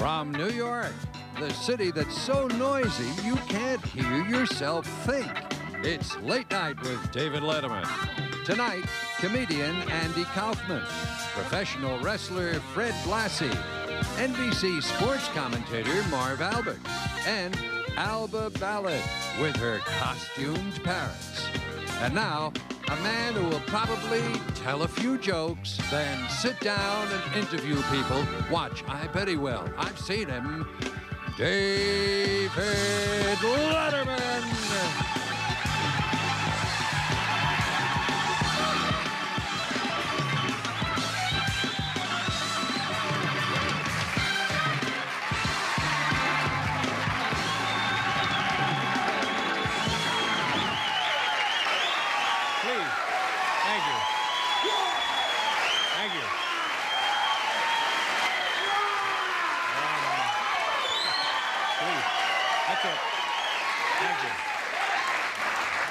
From New York, the city that's so noisy you can't hear yourself think. It's Late Night with David Letterman. Tonight, comedian Andy Kaufman, professional wrestler Fred Blassie, NBC sports commentator Marv and Alba Ballad with her costumed parrots. And now, a man who will probably tell a few jokes, then sit down and interview people. Watch, I bet he will. I've seen him. David Letterman!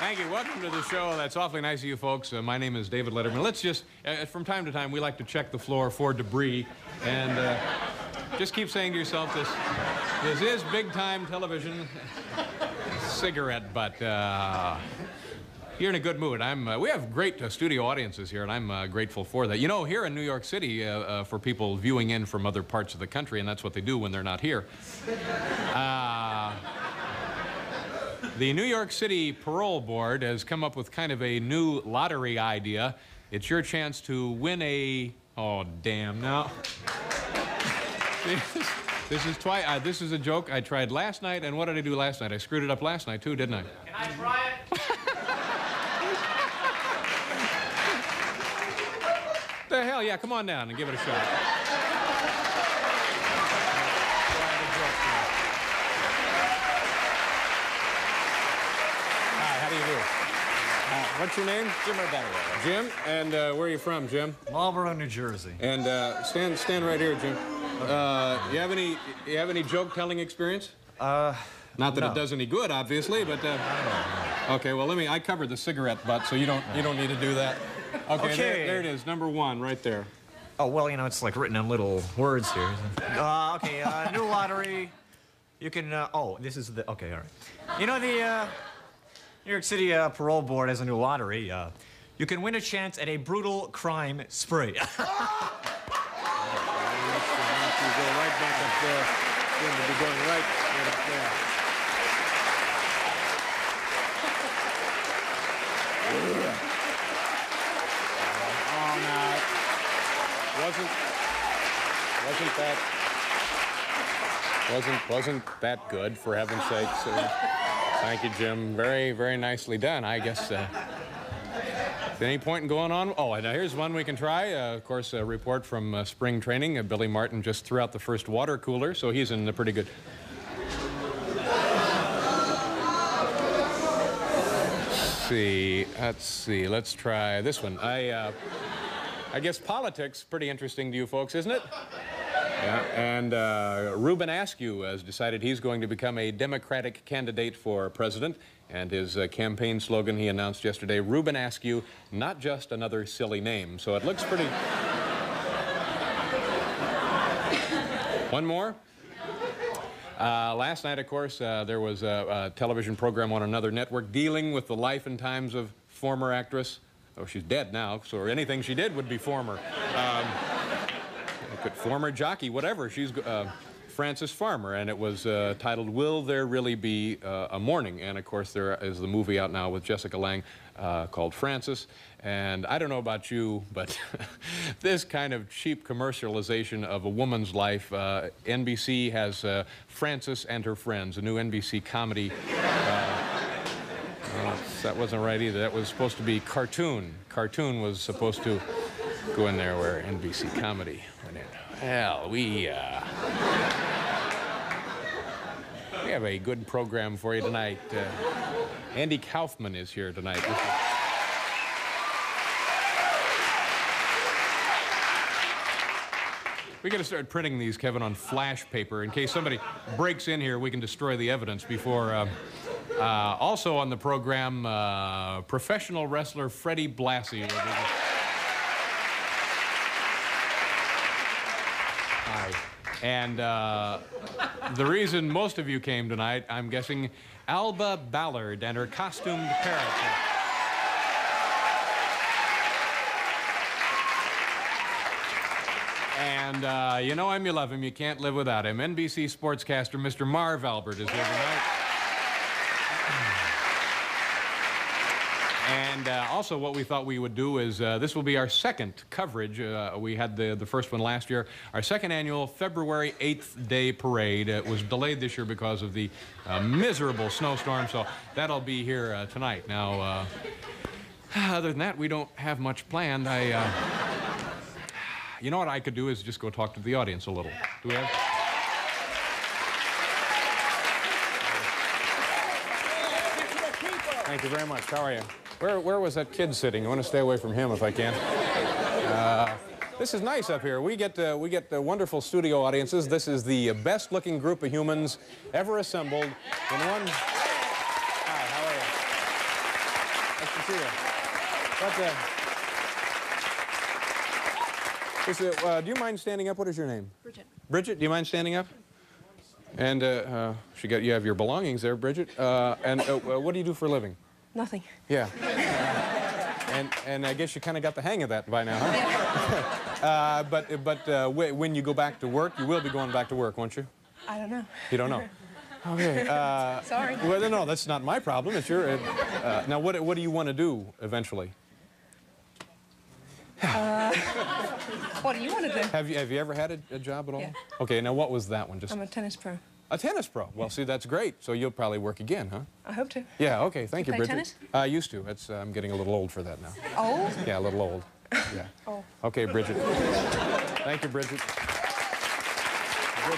Thank you. Welcome to the show. That's awfully nice of you folks. My name is David Letterman. Let's just, from time to time, we like to check the floor for debris. And just keep saying to yourself, this is big-time television. Cigarette butt. You're in a good mood. We have great studio audiences here, and I'm grateful for that. You know, here in New York City, for people viewing in from other parts of the country, and that's what they do when they're not here, the New York City Parole Board has come up with kind of a new lottery idea. It's your chance to win a... Oh, damn, now. This is a joke I tried last night, and what did I do last night? I screwed it up last night, too, didn't I? Can I try it? The hell, yeah, come on down and give it a shot. What's your name? Jim Rebecca. Jim, and where are you from, Jim? Marlboro, New Jersey. And stand right here, Jim. You have any joke-telling experience? Not that no. It does any good, obviously, but okay. Well, I covered the cigarette butt, so you don't need to do that. Okay. There it is, number one, right there. Oh well, you know it's like written in little words here. Okay, new lottery. You can. Oh, this is the. Okay, all right. You know the. New York City Parole Board has a new lottery. You can win a chance at a brutal crime spree. You go right back up there. You're going to be going right up there. Oh, no. Wasn't that good, for heaven's sakes? Thank you, Jim. Very, very nicely done. I guess, any point in going on? Oh, now here's one we can try. Of course, a report from spring training. Billy Martin just threw out the first water cooler, so he's in a pretty good... Let's see. Let's try this one. I guess politics, pretty interesting to you folks, isn't it? Yeah, and Ruben Askew has decided he's going to become a Democratic candidate for president. And his campaign slogan he announced yesterday, Ruben Askew, not just another silly name. So it looks pretty... One more. Last night, of course, there was a television program on another network dealing with the life and times of former actress. Oh, she's dead now, so anything she did would be former. Former jockey, whatever. She's Frances Farmer, and it was titled, Will There Really Be a Morning? And, of course, there is the movie out now with Jessica Lange called Frances. And I don't know about you, but this kind of cheap commercialization of a woman's life, NBC has Frances and Her Friends, a new NBC comedy. That wasn't right either. That was supposed to be Cartoon. Cartoon was supposed to go in there where NBC comedy went in. Well, we have a good program for you tonight. Andy Kaufman is here tonight. We got to start printing these, Kevin, on flash paper in case somebody breaks in here. We can destroy the evidence before. Also on the program, professional wrestler Freddie Blassie. Hi. And the reason most of you came tonight, I'm guessing, Alba Ballard and her costumed parrot. And you know him, you love him, you can't live without him. NBC sportscaster Mr. Marv Albert is here tonight. And also what we thought we would do is, this will be our second coverage. We had the first one last year. Our second annual February 8th Day Parade. It was delayed this year because of the miserable snowstorm, so that'll be here tonight. Now, other than that, we don't have much planned. You know what I could do is just go talk to the audience a little. Do we have? Thank you very much. How are you? Where was that kid sitting? I want to stay away from him if I can. This is nice up here. We get wonderful studio audiences. This is the best-looking group of humans ever assembled in one. Hi, how are you? Nice to see you. Do you mind standing up? What is your name? Bridget. Bridget, do you mind standing up? And you have your belongings there, Bridget. What do you do for a living? Nothing. Yeah. And I guess you kind of got the hang of that by now, huh? Yeah. When you go back to work, you will be going back to work, won't you? I don't know. You don't know. Okay. Sorry. Well, no, that's not my problem. It's your. Now, what do you want to do eventually? What do you want to do? Have you ever had a job at all? Yeah. Okay, now what was that one? I'm a tennis pro. A tennis pro? Well, see, that's great. So you'll probably work again, huh? I hope to. Yeah, okay, thank you, play Bridget. tennis? I used to. I'm getting a little old for that now. Old? Yeah, a little old. Yeah. Oh. Okay, Bridget. Thank you, Bridget. Bridget. How are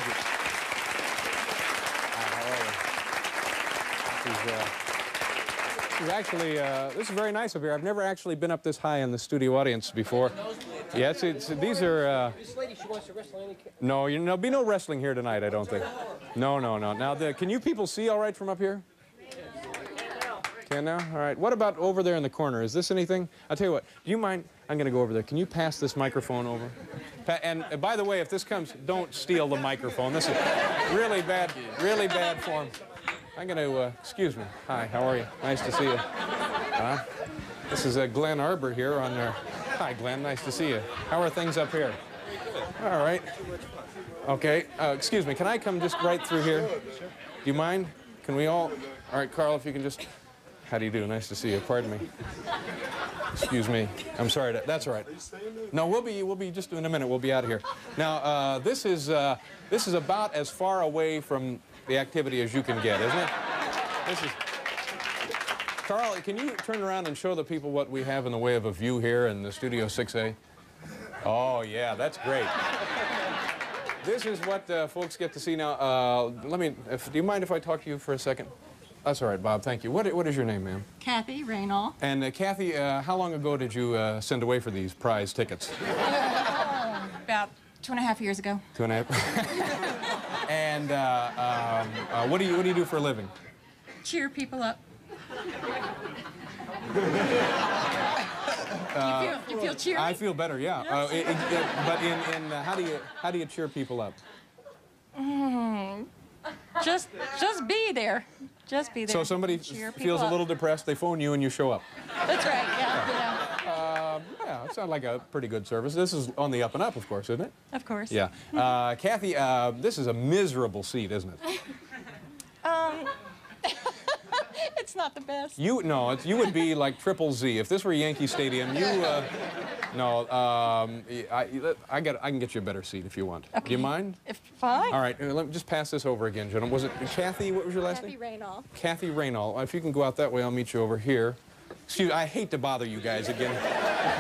you? This is very nice up here. I've never actually been up this high in the studio audience before. Yeah, these are... This lady, she wants to wrestle any... No, there'll be no wrestling here tonight, I don't think. No. Now, can you people see all right from up here? Can now? All right. What about over there in the corner? Is this anything? I'll tell you what. Do you mind? I'm going to go over there. Can you pass this microphone over? And by the way, if this comes, don't steal the microphone. This is really bad form. I'm going to, excuse me. Hi, how are you? Nice to see you. This is Glenn Arbor here on there. Hi, Glenn. Nice to see you. How are things up here? All right. Okay. Excuse me. Can I come just right through here? Do you mind? Can we all? All right, Carl, if you can just... How do you do? Nice to see you. Pardon me. Excuse me. I'm sorry. That's all right. No, we'll be just in a minute. We'll be out of here. Now, this is about as far away from the activity as you can get, isn't it? This is... Carl, can you turn around and show the people what we have in the way of a view here in the Studio 6A? Oh, yeah, that's great. This is what folks get to see now. Do you mind if I talk to you for a second? That's all right, Bob, thank you. What is your name, ma'am? Kathy Raynal. And Kathy, how long ago did you send away for these prize tickets? About 2.5 years ago. 2.5? And what do you do for a living? Cheer people up. You feel cheery? I feel better, yeah. But how do you cheer people up? Just be there. Just be there. So somebody feels a little depressed, they phone you and you show up. That's right, yeah. Yeah, it sounds like a pretty good service. This is on the up and up, of course, isn't it? Of course. Yeah. Kathy, this is a miserable seat, isn't it? It's not the best. You would be like Triple Z. If this were Yankee Stadium, I can get you a better seat if you want. Okay. Do you mind? Fine. All right, let me just pass this over again, gentlemen. Was it Kathy? What was your last name? Kathy Raynal. Kathy Raynal. If you can go out that way, I'll meet you over here. Excuse me, I hate to bother you guys again.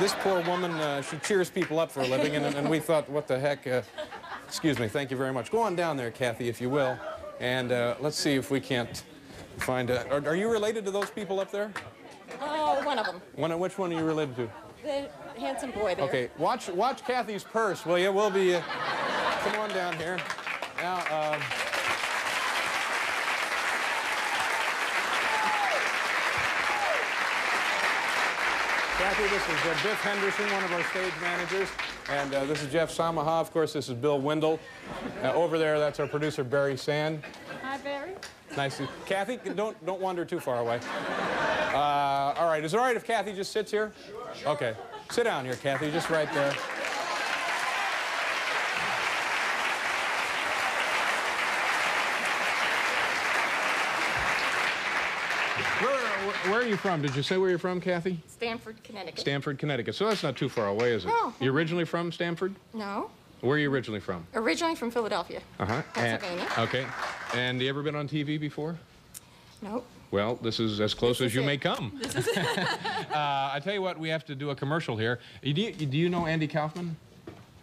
This poor woman, she cheers people up for a living, and we thought, what the heck? Excuse me, thank you very much. Go on down there, Kathy, if you will, and let's see if we can't find are you related to those people up there? Oh, one of them. Which one are you related to? The handsome boy there. Okay, watch Kathy's purse, will you? We'll be, come on down here. Now, Kathy, this is Biff Henderson, one of our stage managers. And this is Jeff Samaha. Of course, this is Bill Wendell. Over there, that's our producer, Barry Sand. Hi, Barry. Nice to... Kathy, don't wander too far away. All right, is it all right if Kathy just sits here? Okay. Sit down here, Kathy, just right there. Where are you from? Did you say where you're from, Kathy? Stamford, Connecticut. Stamford, Connecticut. So that's not too far away, is it? No. You originally from Stamford? No. Where are you originally from? Originally from Philadelphia. Uh-huh. Pennsylvania. Okay. And you ever been on TV before? Nope. Well, this is as close as you may come. This is it. I tell you what, we have to do a commercial here. Do you know Andy Kaufman?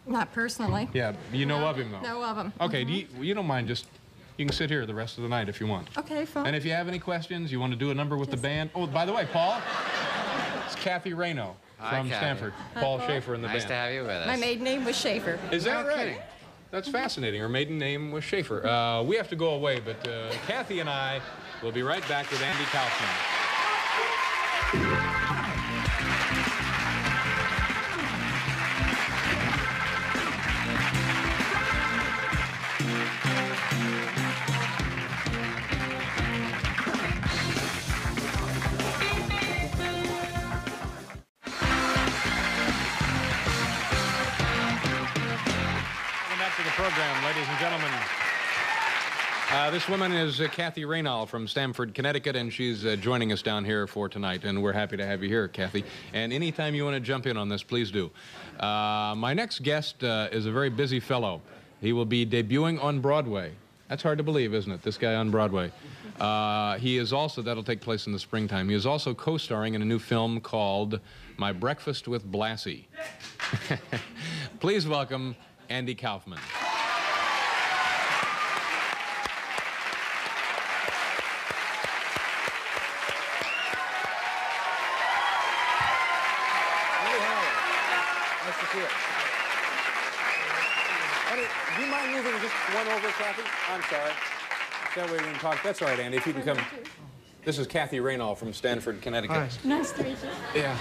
Not personally. Yeah, you know of him, though. Know of him. Okay, you don't mind just... You can sit here the rest of the night if you want. Okay, fine. And if you have any questions, you want to do a number with the band. Oh, by the way, Paul, it's Kathy Rayno from Stanford. Paul Schaefer in the band. Nice to have you with us. My maiden name was Schaefer. Is that No right? kidding. That's fascinating. Her maiden name was Schaefer. We have to go away, but Kathy and I will be right back with Andy Kaufman. Program, ladies and gentlemen. This woman is Kathy Rayno from Stamford, Connecticut, and she's joining us down here for tonight, and we're happy to have you here, Kathy. And anytime you want to jump in on this, please do. My next guest is a very busy fellow. He will be debuting on Broadway. That's hard to believe, isn't it, this guy on Broadway? He is also, that'll take place in the springtime, he is also co-starring in a new film called My Breakfast with Blassie. Please welcome Andy Kaufman. Nice to see you. Honey, do you mind moving just one over, Kathy? I'm sorry. That way we can talk. That's all right, Andy, if you can come. This is Kathy Rayno from Stamford, Connecticut. Hi. Nice to meet you. Yeah.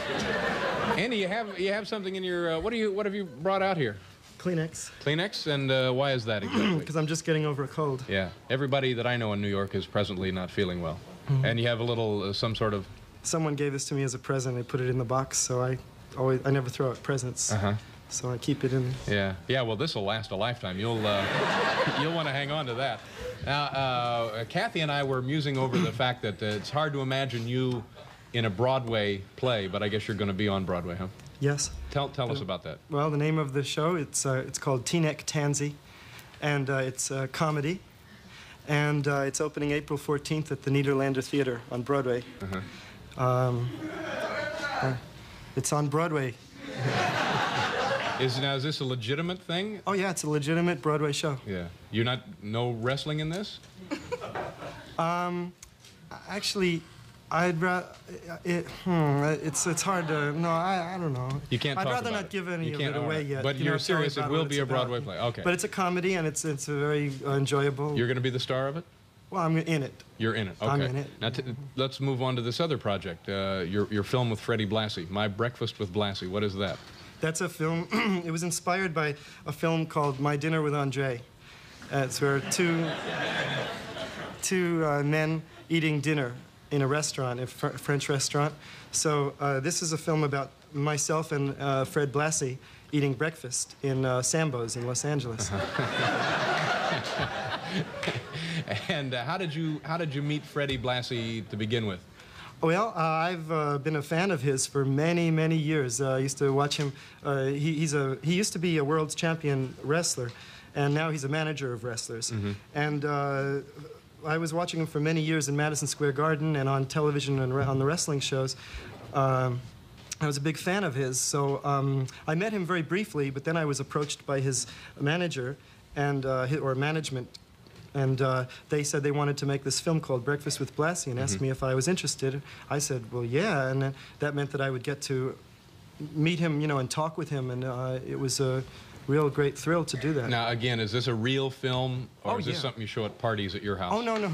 Andy, you have something in your, what have you brought out here? Kleenex. Kleenex, and why is that exactly? Because I'm just getting over a cold. Yeah. Everybody that I know in New York is presently not feeling well. And you have a little, some sort of... Someone gave this to me as a present. They put it in the box, so I never throw out presents. Uh-huh. So I keep it in. Yeah. Yeah, well, this will last a lifetime. You'll want to hang on to that. Now, Kathy and I were musing over the fact that it's hard to imagine you in a Broadway play, but I guess you're going to be on Broadway, huh? Yes. Tell us about that. Well, the name of the show, it's called Teaneck Tansy, and it's a comedy. And it's opening April 14th at the Nederlander Theater on Broadway. Uh-huh. It's on Broadway. Is this a legitimate thing? Oh, yeah, it's a legitimate Broadway show. Yeah. No wrestling in this? Actually, I'd rather... It's hard to... No, I don't know. You can't talk I'd rather about not it. give any You of can't, it away right. yet. But you you're know, serious, tell it about will what be it's a Broadway about. play. Okay. But it's a comedy, and it's very enjoyable. You're going to be the star of it? Well, I'm in it. You're in it. Okay. I'm in it. Now, let's move on to this other project, your film with Freddie Blassie, My Breakfast with Blassie. What is that? That's a film. It was inspired by a film called My Dinner with Andre. It's where two men eating dinner in a restaurant, a French restaurant. So this is a film about myself and Fred Blassie eating breakfast in Sambo's in Los Angeles. And how did you meet Freddie Blassie to begin with? Well, I've been a fan of his for many, many years. I used to watch him. He used to be a world's champion wrestler, and now he's a manager of wrestlers. Mm-hmm. And I was watching him for many years in Madison Square Garden and on television and on the wrestling shows. I was a big fan of his, so I met him very briefly, but then I was approached by his manager and or management. And they said they wanted to make this film called Breakfast with Blassie and asked me if I was interested. I said, well, yeah, and then that meant that I would get to meet him, you know, and talk with him, and it was a real great thrill to do that. Now, again, is this a real film, or Oh, is this yeah. something you show at parties at your house? Oh, no, no.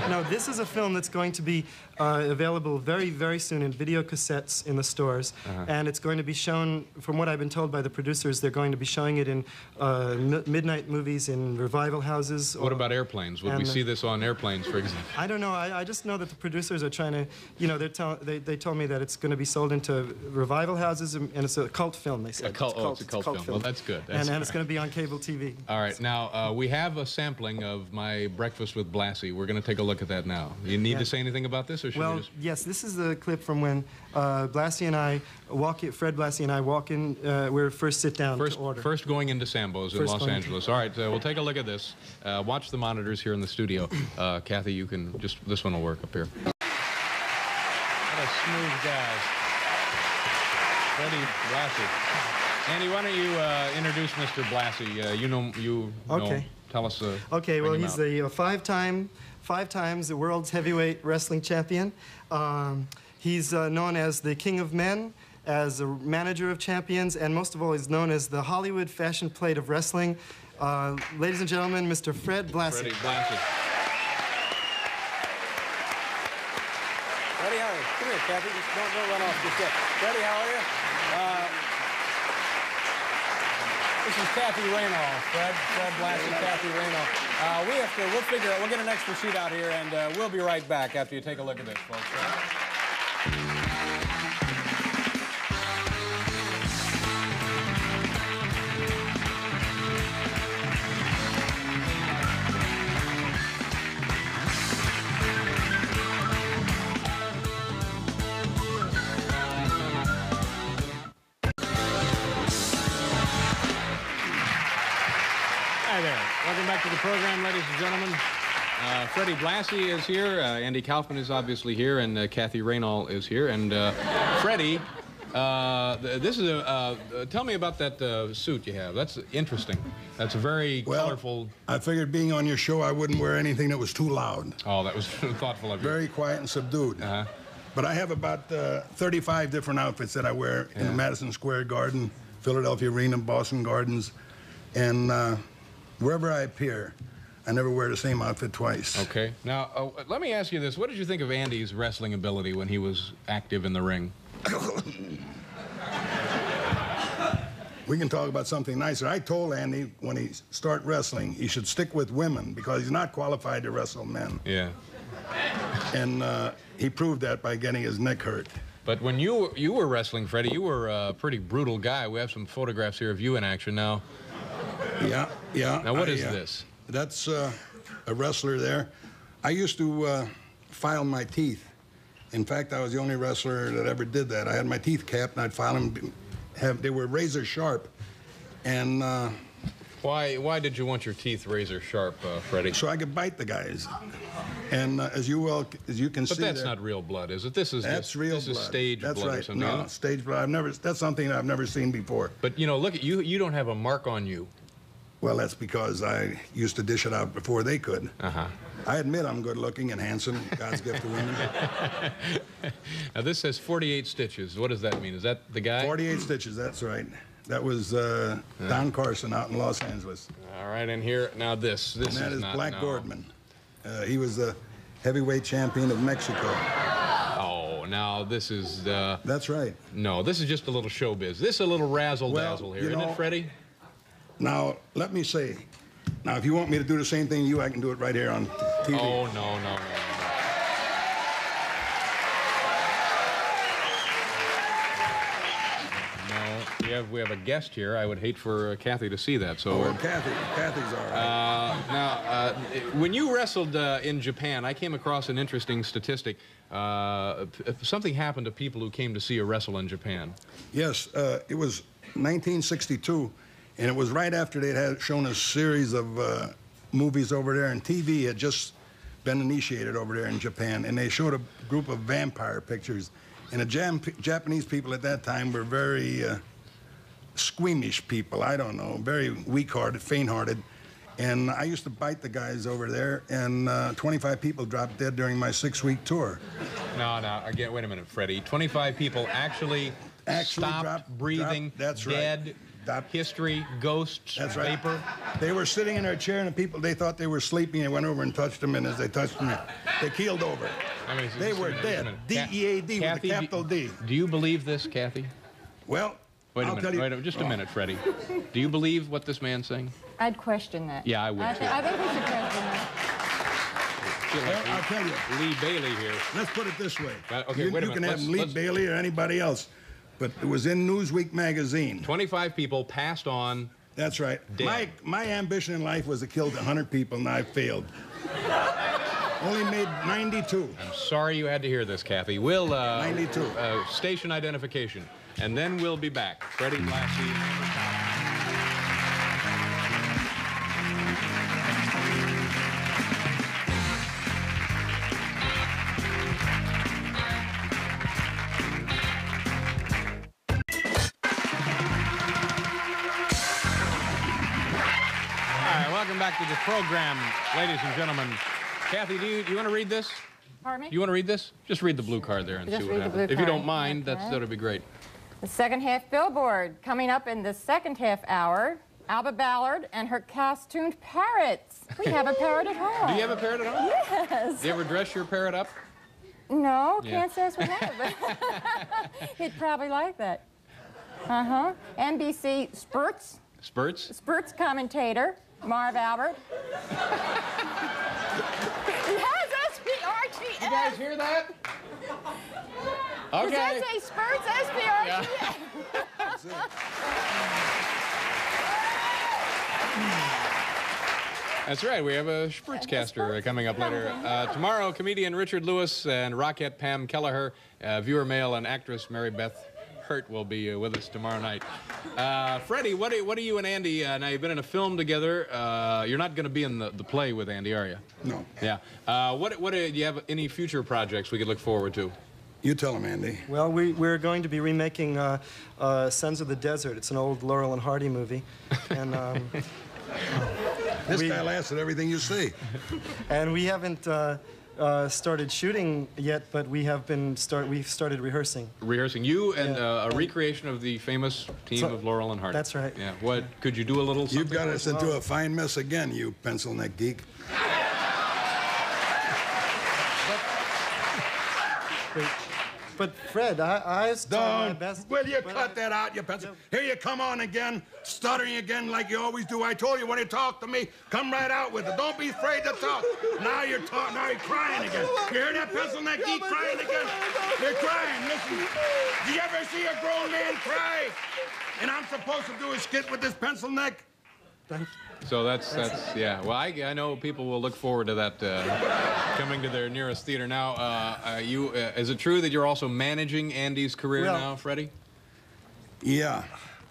No, this is a film that's going to be available very, very soon in video cassettes in the stores. And it's going to be shown, from what I've been told by the producers, they're going to be showing it in midnight movies, in revival houses. What about airplanes? Would we see this on airplanes, for example? I don't know. I just know that the producers are trying to, you know, they told me that it's going to be sold into revival houses, and it's a cult film, they said. It's a cult film. Well, that's good. And it's going to be on cable TV. All right. Now, we have a sampling of my breakfast with Blassie. We're going to take a look at that now. You need to say anything about this, or should we just... Yes, this is the clip from when Blassie and I Fred Blassie and I walk in, we first sit down to order. First going into Sambo's in Los Angeles. All right, we'll take a look at this. Watch the monitors here in the studio. Kathy, you can just, this one will work up here. What a smooth guy. Freddie Blassie. Andy, why don't you introduce Mr. Blassie? You know, tell us. Okay, well, he's the five times the world's heavyweight wrestling champion. He's known as the King of Men, as a manager of champions, and most of all, he's known as the Hollywood fashion plate of wrestling. Ladies and gentlemen, Mr. Fred Blassie. Freddie Blassie. Freddie, how are you? Come here, Kathy. Just don't run off just yet. Freddie, how are you? This is Kathy Raynaud. Fred Blassie, Kathy Raynaud. We'll get an extra sheet out here, and we'll be right back after you take a look at this, folks. Hi there. Welcome back to the program, ladies and gentlemen. Freddie Blassie is here. Andy Kaufman is obviously here, and Kathy Raynaud is here. And Freddie, this is tell me about that suit you have. That's interesting. That's a very colorful. I figured being on your show, I wouldn't wear anything that was too loud. Oh, that was thoughtful of you. Very quiet and subdued. But I have about 35 different outfits that I wear in the Madison Square Garden, Philadelphia Arena, Boston Gardens, and wherever I appear, I never wear the same outfit twice. Okay. Now, let me ask you this. What did you think of Andy's wrestling ability when he was active in the ring? We can talk about something nicer. I told Andy when he start wrestling, he should stick with women because he's not qualified to wrestle men. Yeah. And he proved that by getting his neck hurt. But when you were wrestling, Freddie, you were a pretty brutal guy. We have some photographs here of you in action now. Yeah. Now, what is this? That's a wrestler there. I used to file my teeth. In fact, I was the only wrestler that ever did that. I had my teeth capped, and I'd file them. They were razor sharp. And why did you want your teeth razor sharp, Freddie? so I could bite the guys. And as you can see, but that's not real blood, is it? This is real blood. blood. Is stage that's blood right. or something. No, stage blood. That's something I've never seen before. But you know, look at you. You don't have a mark on you. Well, that's because I used to dish it out before they could. I admit I'm good looking and handsome, God's gift to women. Now, this says 48 stitches. What does that mean? Is that the guy? 48 stitches, that's right. That was Don Carson out in Los Angeles. All right, and here, now this and that is is not, Black no. Gordman. He was the heavyweight champion of Mexico. Oh, now this is... That's right. No, this is just a little showbiz. This is a little razzle-dazzle here, isn't it, Freddie? Now, let me say, now, if you want me to do the same thing to you, I can do it right here on TV. Oh, no. No, we have a guest here. I would hate for Kathy to see that. So. Oh, Kathy's all right. Now, when you wrestled in Japan, I came across an interesting statistic. Something happened to people who came to see a wrestle in Japan. Yes, it was 1962. And it was right after they had shown a series of movies over there, and TV had just been initiated over there in Japan, and they showed a group of vampire pictures. And the Japanese people at that time were very squeamish people, I don't know, very weak-hearted, faint-hearted. And I used to bite the guys over there, and 25 people dropped dead during my 6-week tour. No, again, wait a minute, Freddie. 25 people actually stopped breathing, that's dead. Right. history, ghosts, That's right. vapor. They were sitting in their chair, and the people, they thought they were sleeping, and went over and touched them, and as they touched them, they keeled over. I mean, They were dead. D-E-A-D with a Kathy, capital D. Do you believe this, Kathy? Well, I'll tell you. Just a minute, Freddie. Do you believe what this man's saying? I'd question that. Yeah, I would, too. I think we should question that. Feel like I'll tell you. Lee Bailey here. Let's put it this way. Okay, you, wait a you can minute. have Lee Bailey or anybody else, but it was in Newsweek magazine. 25 people passed on. That's right. Dead. My ambition in life was to kill 100 people, and I failed. Only made 92. I'm sorry you had to hear this, Kathy. We'll 92. Station identification, and then we'll be back. Freddie, Blassie. Welcome back to the program, ladies and gentlemen. Kathy, do you want to read this? Pardon me? You want to read this? Just read the blue card there and Just see what read the happens. blue If you card. don't mind, Okay. that'll be great. The second half billboard. Coming up in the second half hour, Alba Ballard and her costumed parrots. We have a parrot at home. Do you have a parrot at home? Yes. Do you ever dress your parrot up? No, Yeah. can't say as we have, but he'd probably like that. Uh-huh. NBC Spurts commentator, Marv Albert. Yes, S-P-R-T-S. You guys hear that? Does that Okay. say Spurts, S-P-R-T-S? That's right. We have a Spritzcaster coming up later. Tomorrow, comedian Richard Lewis and Rockette Pam Kelleher, viewer male and actress Mary Beth Hurt will be with us tomorrow night. Freddie, what are you and Andy? Now, you've been in a film together. You're not going to be in the play with Andy, are you? No. Yeah. Do you have any future projects we could look forward to? You tell him, Andy. Well, we're going to be remaking Sons of the Desert. It's an old Laurel and Hardy movie. And This guy laughs at everything you see. and we haven't started shooting yet, but we've started rehearsing. Rehearsing. You and Yeah. a recreation of the famous team of Laurel and Hardy. That's right. Yeah. What could you do a little? You've something got for us us? into a fine mess again, you pencil neck geek. But Fred, I was trying my Don't. best. Will you but cut that out, you pencil? Here you come on again, stuttering again like you always do. I told you when you talk to me, come right out with it. Don't be afraid to talk. Now you're talking. Now you're crying again. You hear that pencil neck geek crying again? You're crying. Listen. Did you ever see a grown man cry? And I'm supposed to do a skit with this pencil neck? So that's yeah. Well, I know people will look forward to that coming to their nearest theater. Now, is it true that you're also managing Andy's career Well- now, Freddie? Yeah.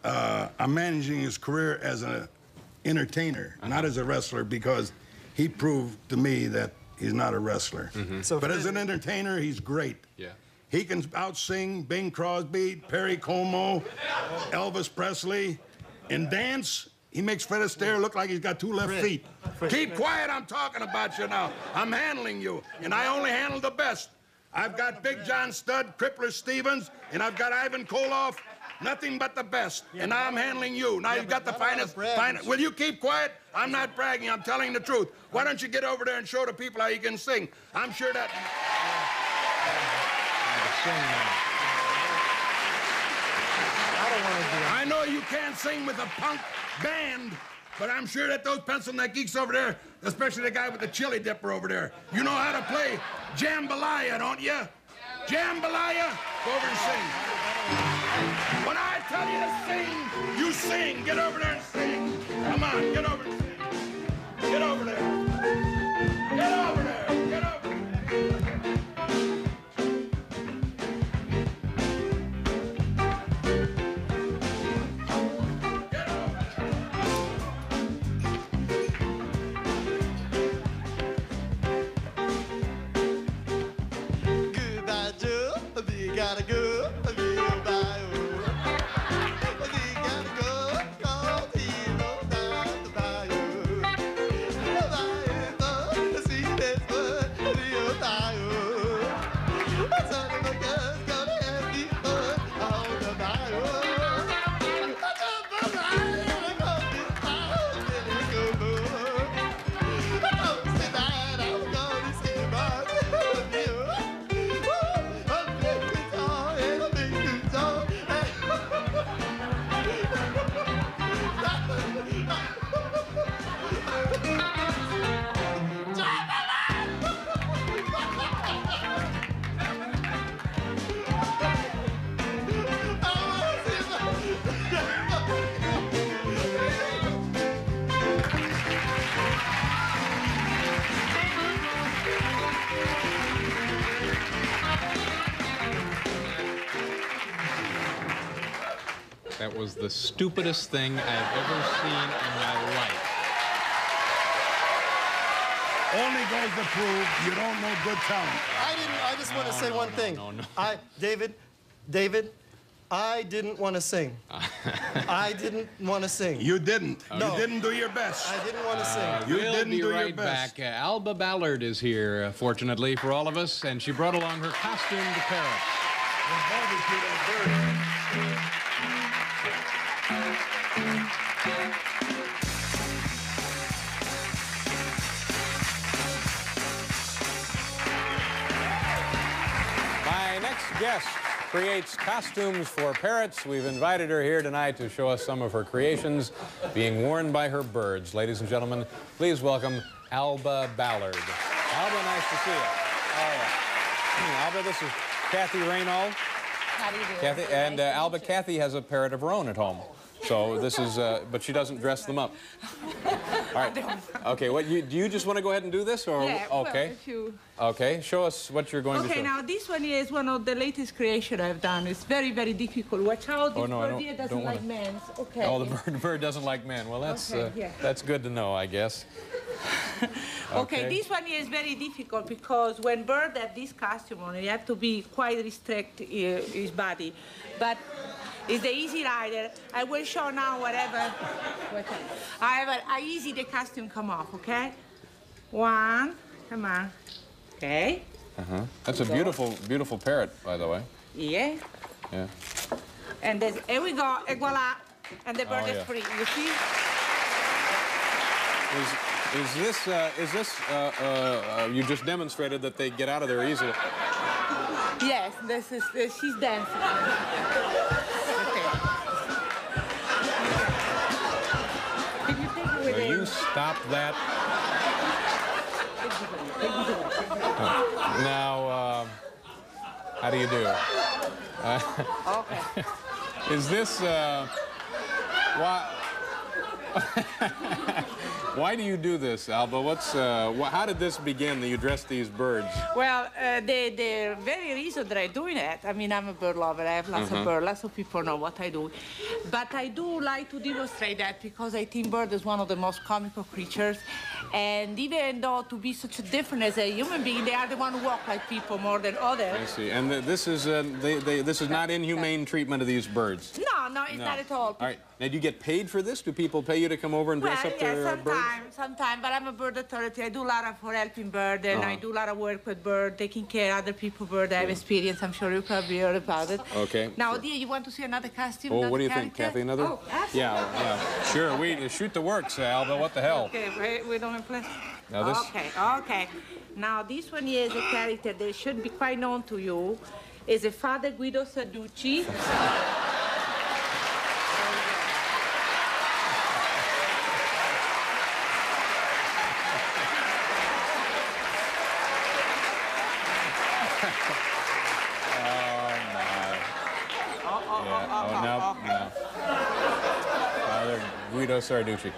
I'm managing his career as an entertainer, not as a wrestler, because he proved to me that he's not a wrestler. So But as an entertainer, he's great. Yeah. He can out-sing Bing Crosby, Perry Como, Elvis Presley. In dance, he makes Fred Astaire look like he's got two left feet. Keep quiet, I'm talking about you now. I'm handling you, and I only handle the best. I've got Big John Studd, Crippler Stevens, and I've got Ivan Koloff. Nothing but the best. And now I'm handling you. Now you've got the finest. Will you keep quiet? I'm not bragging. I'm telling the truth. Why don't you get over there and show the people how you can sing? I'm sure that... I know you can't sing with a punk band, but I'm sure that those pencil neck geeks over there, especially the guy with the chili dipper over there, you know how to play jambalaya, don't you? Jambalaya? Go over and sing. When I tell you to sing, you sing. Get over there and sing. Come on, get over and sing. Get over there. Get over there. Get over there. Goodbye, Joe. We gotta go. We gotta go. 'Cause he knows down the bayou. The bayou, the sweetest word, the bayou. Son of a gun's gonna have me fun on the bayou. was the stupidest thing I've ever seen in my life. Only goes to prove you don't know good talent. I just want to say one thing. David, I didn't want to sing. I didn't want to sing. You didn't. No. You didn't do your best. I didn't want to sing. You We'll didn't be do right your best. back. Alba Ballard is here, fortunately for all of us, and she brought along her costumed parrot. My next guest creates costumes for parrots. We've invited her here tonight to show us some of her creations being worn by her birds. Ladies and gentlemen, please welcome Alba Ballard. Alba, nice to see you. Alba, this is Kathy Raynaud. How do you do? Kathy, and Alba, Kathy has a parrot of her own at home. So this is, but she doesn't dress them up. All right. Okay, do you just want to go ahead and do this, or yeah, okay? Well, if you... Okay, show us what you're going to show. Okay, now this one is one of the latest creation I've done. It's very, very difficult. Watch out, this bird here doesn't like men. Okay. Oh, the bird doesn't like men. Well, that's that's good to know, I guess. Okay, this one is very difficult because when birds have this costume on, you have to be quite restrict his body. But it's the easy rider. I will show now whatever. I easy the costume come off, okay? One, come on. Okay. That's a beautiful, beautiful parrot, by the way. Yeah. Yeah. And here we go, and voila. And the bird is free, you see? Is this, you just demonstrated that they get out of there easily. Yes, this is, she's dancing. Okay. Can you take it with Will you stop that? Now, how do you do? Okay. Is this, why? Why do you do this, Alba? How did this begin that you dressed these birds? Well, the very reason that I'm doing it, I mean, I'm a bird lover. I have lots of birds. Lots of people know what I do. But I do like to demonstrate that because I think bird is one of the most comical creatures. And even though to be such a different as a human being, they are the one who walk like people more than others. I see. And this is this is not inhumane treatment of these birds. No, it's not at all. All right. Now, do you get paid for this? Do people pay you to come over and dress up their birds? Sometimes, but I'm a bird authority. I do a lot for helping birds, and I do a lot of work with birds, taking care of other people's birds. I have experience. I'm sure you probably heard about it. Okay. Now, dear, you want to see another costume? Oh, what do you think, Kathy? Another? Oh, absolutely. Yeah. Sure. We shoot the works, Alba. What the hell? Okay, we don't have plenty. Now this. Okay. Now, this one is a character that should be quite known to you. Is a Father Guido Sarducci. No. Father Guido Sarducci.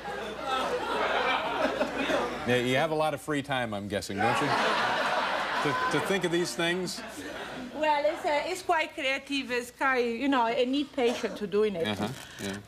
Yeah, you have a lot of free time, I'm guessing, don't you? To think of these things? Well, it's quite creative. It's quite, a neat patient to doing it.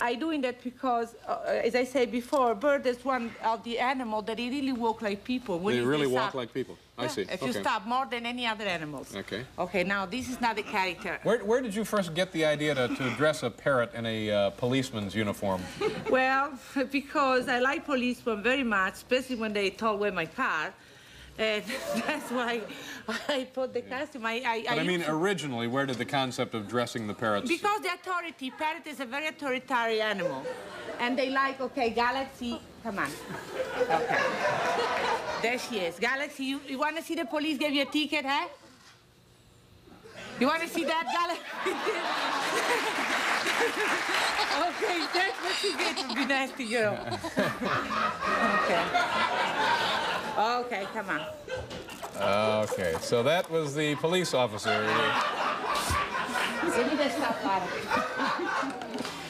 I doing that because, as I said before, bird is one of the animals that they really walk like people. They really walk like people. I see. If you stop more than any other animals. Okay. Okay, now this is not a character. Where did you first get the idea to dress a parrot in a policeman's uniform? Well, because I like policemen very much, especially when they tow away my car. And that's why I put the costume. I mean, originally, where did the concept of dressing the parrots? Because the authority, parrot is a very authoritarian animal. And they like, okay, Galaxy, come on. Okay. There she is. Galaxy, you want to see the police give you a ticket, huh? You want to see that, Galaxy? Okay, that's what you get to be nasty girl. Okay. Okay, come on. Okay, so that was the police officer. Give me the stuff out of it.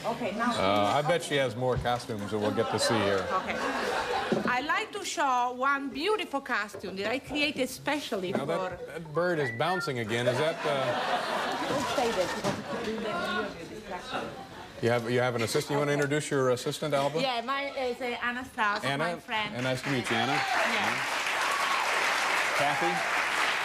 Okay, now. I bet she has more costumes that we'll get to see here. Okay. I like to show one beautiful costume that I created specially now for... That bird is bouncing again. Is that... Don't say that, because you keep doing that when you're distracted. You have an assistant. You want to introduce your assistant, Alba? Yeah, mine is Anna Strauss, my friend. And nice to meet you, Anna. Yeah. Kathy.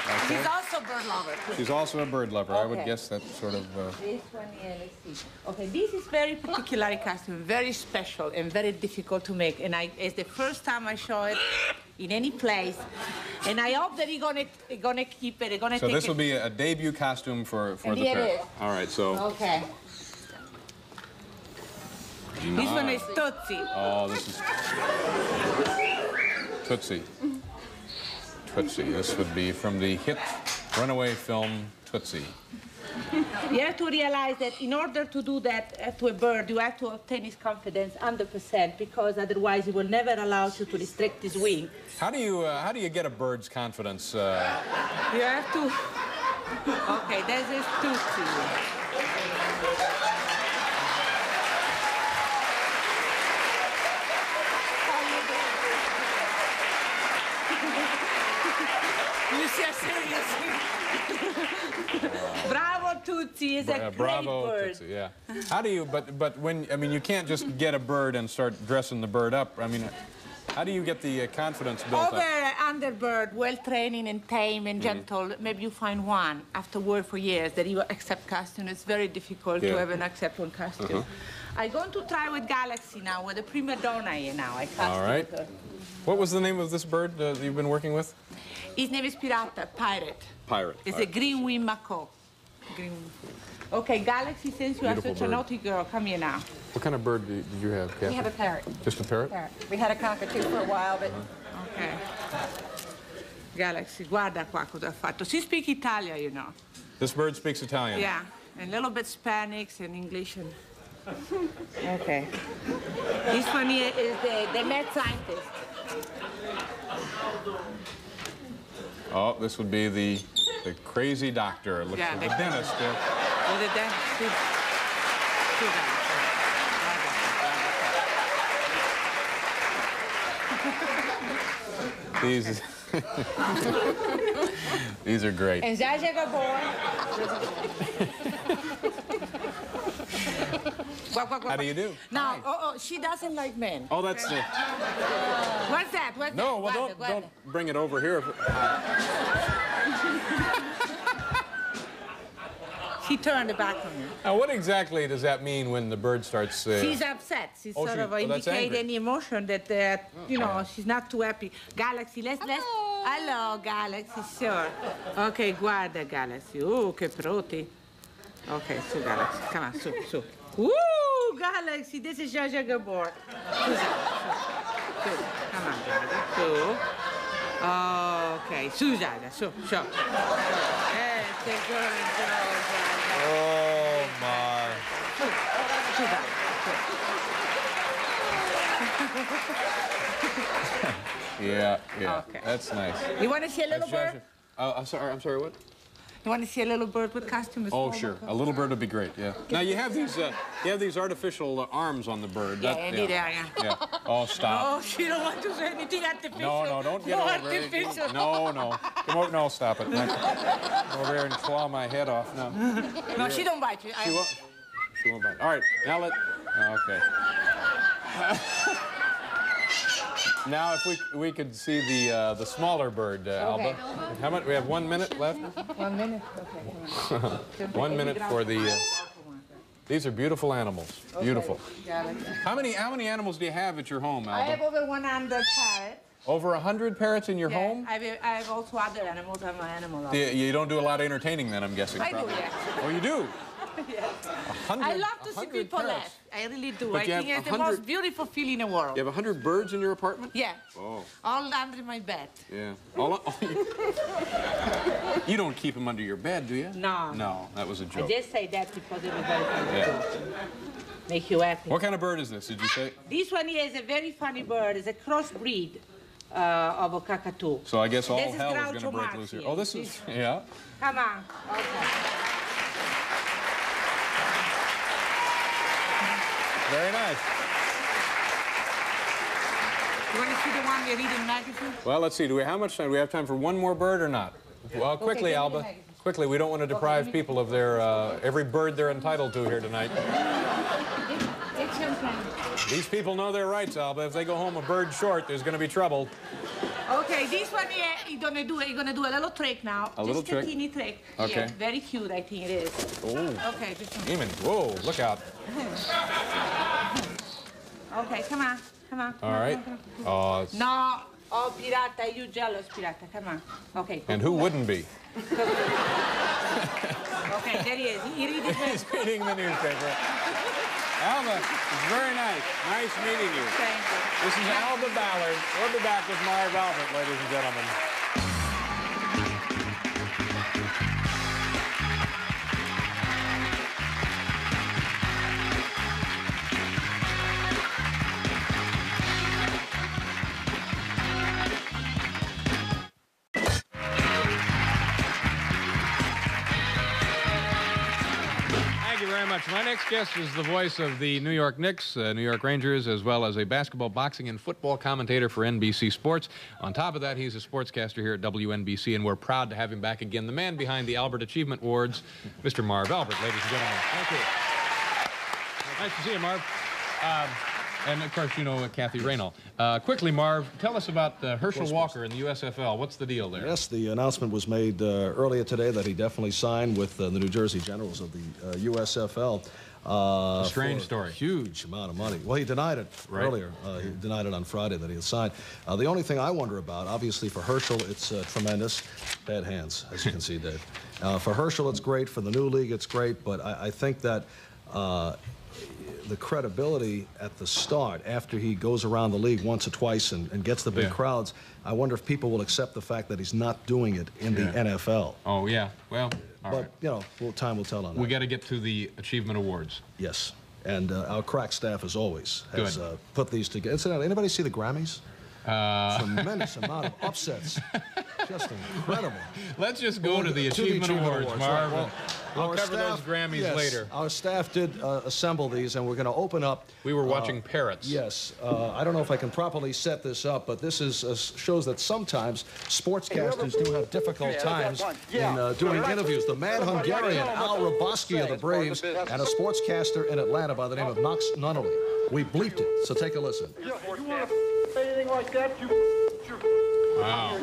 Okay. She's also a bird lover. She's also a bird lover. Okay. I would guess that's sort of... This one here, let's see. Okay, this is very particular costume, very special and very difficult to make. And it's the first time I show it in any place. And I hope that you're gonna keep it. Gonna so take this will be a debut costume for the here pair. it is. All right, so... Okay. This one is Tootsie. Oh, this is... Tootsie. Tootsie. This would be from the hit runaway film Tootsie. You have to realize that in order to do that to a bird, you have to obtain his confidence 100%, because otherwise he will never allow you to restrict his wing. How do you get a bird's confidence? You have to... Okay, this is Tootsie. You see how serious. Bravo, Tootsie is a great bravo, bird. Tootsie, yeah. How do you, but when, I mean, you can't just get a bird and start dressing the bird up. I mean, how do you get the confidence built up? Underbird, well-trained and tame and gentle, maybe you find one after work for years that you accept costume. It's very difficult to have an accept one costume. I'm going to try with Galaxy now, with the prima donna here now. All right. What was the name of this bird that you've been working with? His name is Pirata, Pirate. Pirate. It's a green wing macaw. Okay, Galaxy, since you are such a naughty girl, come here now. What kind of bird did you have, Kathy? We have a parrot. Just a parrot? We had a cockatoo for a while, but... Okay. Galaxy, guarda qua cosa ha fatto. She speaks Italian, you know. This bird speaks Italian? Yeah, and a little bit Spanish and English. And... Okay. This one here is the mad scientist. Oh, this would be the crazy doctor. Looks like the dentist. Oh, the dentist. These are great. And Zsa Zsa Gabor. How do you do? No, she doesn't like men. Oh, that's the... What's that? What's no, that? well, don't bring it over here. She turned back on me. Now, what exactly does that mean when the bird starts... She's upset. She's sort of indicate any emotion that, you know, she's not too happy. Galaxy, let's... Hello, Galaxy, sure. Okay, guarda, Galaxy. Oh, che proti. Okay, su, Galaxy. Come on, su. Woo, Galaxy, this is Zsa Zsa Gabor. Come on, guarda, su. Okay, su, Zsa, su. Oh, my. Yeah, okay. That's nice. You want to see a little bird? I'm sorry, what? You want to see a little bird with costume? Oh, sure. A little bird would be great, yeah. Now, you have these artificial arms on the bird. Yeah. Oh, stop. Oh, she don't want to say anything artificial. No, don't get over artificial. it. No. No, stop it. Go over there and claw my head off. No. No, she don't bite you. She won't bite. All right, now okay. Now, if we could see the smaller bird, Alba. How much? We have 1 minute left. 1 minute. Okay. Come on. 1 minute for the. These are beautiful animals. Okay. Beautiful. How many animals do you have at your home, Alba? I have over 100 parrots. Over 100 parrots in your home? I have also other animals. I'm an animal lover. You don't do a lot of entertaining, then, I'm guessing. I do, yes. Oh, you do? Yes. I love to see people laugh. I really do. But I think it's the most beautiful feeling in the world. You have 100 birds in your apartment? Yeah. Oh. All under my bed. Yeah. You don't keep them under your bed, do you? No. No, that was a joke. I just say that because it was very funny. Yeah. Make you happy. What kind of bird is this, did you say? This one here is a very funny bird. It's a crossbreed of a cockatoo. So I guess all this hell is Groucho going to break Marx loose here. here. Oh, this is, yeah. Come on. Okay. Very nice. You want to see the one we read in the magazine? Well, let's see. How much time? Do we have time for one more bird or not? Well, quickly, Alba. Quickly, we don't want to deprive people of their every bird they're entitled to here tonight. These people know their rights, Alba. If they go home a bird short, there's going to be trouble. Okay, this one you're gonna do a little trick now. A little trick? Just a teeny trick. Okay. Yeah, very cute, I think it is. Oh. Okay, just one. Eamon, whoa, look out. Okay, come on. All right. Oh, No. Oh, pirata, you jealous, pirata. Come on. Okay. and who wouldn't be? Okay, there he is. He read He's reading the newspaper. Alba, it's very nice. Nice meeting you. Thank you. This is Alba Ballard. We'll be back with Marv Albert, ladies and gentlemen. Thank you very much. My next guest is the voice of the New York Knicks, New York Rangers, as well as a basketball, boxing, and football commentator for NBC Sports. On top of that, he's a sportscaster here at WNBC, and we're proud to have him back again, the man behind the Albert Achievement Awards, Mr. Marv Albert, ladies and gentlemen. Thank you. Nice to see you, Marv. And, of course, you know Kathy Raynal. Quickly, Marv, tell us about Herschel Walker in the USFL. What's the deal there? Yes, the announcement was made earlier today that he definitely signed with the New Jersey Generals of the USFL. A strange story. Huge amount of money. Well, he denied it earlier. He denied it on Friday that he had signed. The only thing I wonder about, obviously for Herschel, it's tremendous. Bad hands, as you can see, Dave. For Herschel, it's great. For the new league, it's great. But I think that the credibility at the start, after he goes around the league once or twice and gets the big crowds, I wonder if people will accept the fact that he's not doing it in the NFL. Oh, yeah. Well, all right. You know, time will tell on that. We got to get to the Achievement Awards. Yes. And our crack staff, as always, has put these together. Incidentally, anybody see the Grammys? Tremendous amount of upsets. Just incredible. Let's just go to the Achievement Awards, Marv. Right. I'll cover those Grammys later. Our staff did assemble these, and we're going to open up. We were watching parrots. Yes. I don't know if I can properly set this up, but this is shows that sometimes sportscasters do have difficult times in doing interviews. The mad Hungarian, Al Raboski of the Braves, and a sportscaster in Atlanta by the name of Knox Nunnally. We bleeped it, so take a listen. Anything like that, Wow.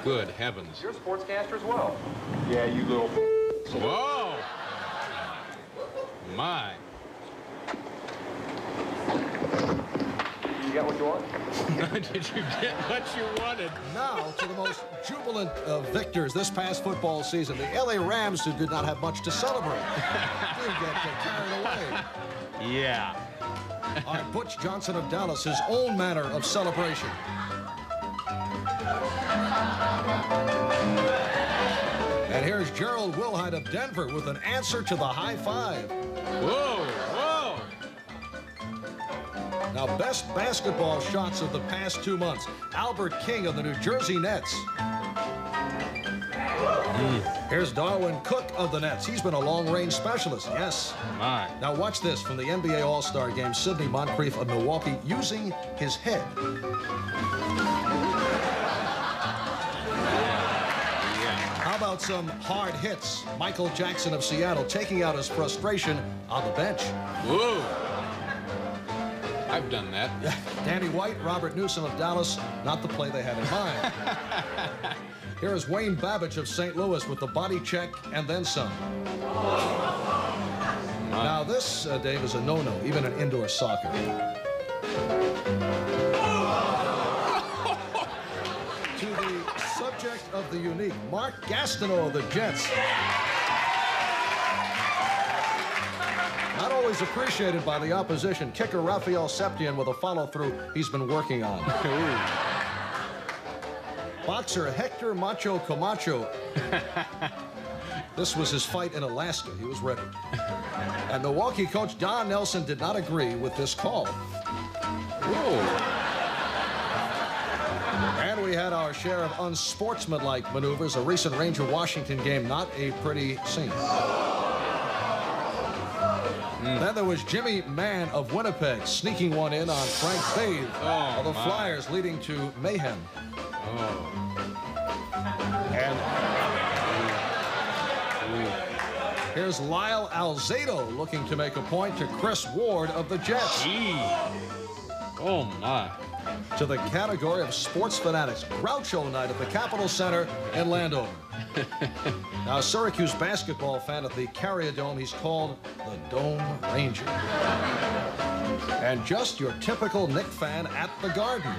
Good heavens. You're a sportscaster as well. Yeah, you little. Whoa. My. You got what you want? Did you get what you wanted? Now to the most jubilant victors this past football season. The LA Rams, who did not have much to celebrate, did get carried away. Yeah. All right, Butch Johnson of Dallas, his own manner of celebration. And here's Gerald Wilhite of Denver with an answer to the high five. Whoa, whoa. Now, best basketball shots of the past 2 months. Albert King of the New Jersey Nets. Here's Darwin Cook of the Nets. He's been a long-range specialist, yes. My. Now watch this from the NBA All-Star Game. Sidney Moncrief of Milwaukee using his head. How about some hard hits? Michael Jackson of Seattle taking out his frustration on the bench. Whoa. I've done that. Danny White, Robert Newsom of Dallas, not the play they had in mind. Here is Wayne Babbage of St. Louis with the body check and then some. Now this, Dave, is a no-no, even in indoor soccer. To the subject of the unique, Mark Gastineau of the Jets. Not always appreciated by the opposition. Kicker Rafael Septien with a follow-through he's been working on. Boxer Hector Macho Camacho. This was his fight in Alaska. He was ready. And Milwaukee coach Don Nelson did not agree with this call. Whoa. And we had our share of unsportsmanlike maneuvers. A recent Ranger Washington game, not a pretty scene. Then there was Jimmy Mann of Winnipeg sneaking one in on Frank Bathe of the Flyers, leading to mayhem. Here's Lyle Alzado looking to make a point to Chris Ward of the Jets. Oh, my. To the category of sports fanatics, Groucho night at the Capitol Center in Landover. Now, a Syracuse basketball fan at the Carrier Dome, he's called the Dome Ranger. And just your typical Knick fan at the Garden.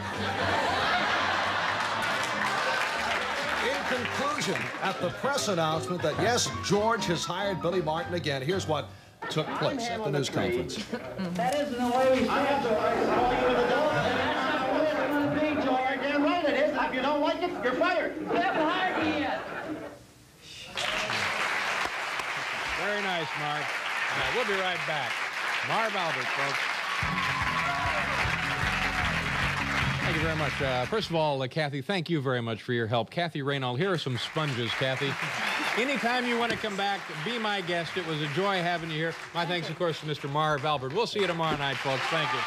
In conclusion, at the press announcement that, yes, George has hired Billy Martin again, here's what took place at the news conference. That isn't the way we have to call you in the door. That's not the way it's going to be, George. Damn right it is. If you don't like it, you're fired. You haven't hired me yet. Very nice, Marv. We'll be right back. Marv Albert, folks. Thank you very much. First of all, Kathy, thank you very much for your help. Kathy Raynaud, here are some sponges, Kathy. Anytime you want to come back, be my guest. It was a joy having you here. My thanks, of course, to Mr. Marv Albert. We'll see you tomorrow night, folks. Thank you.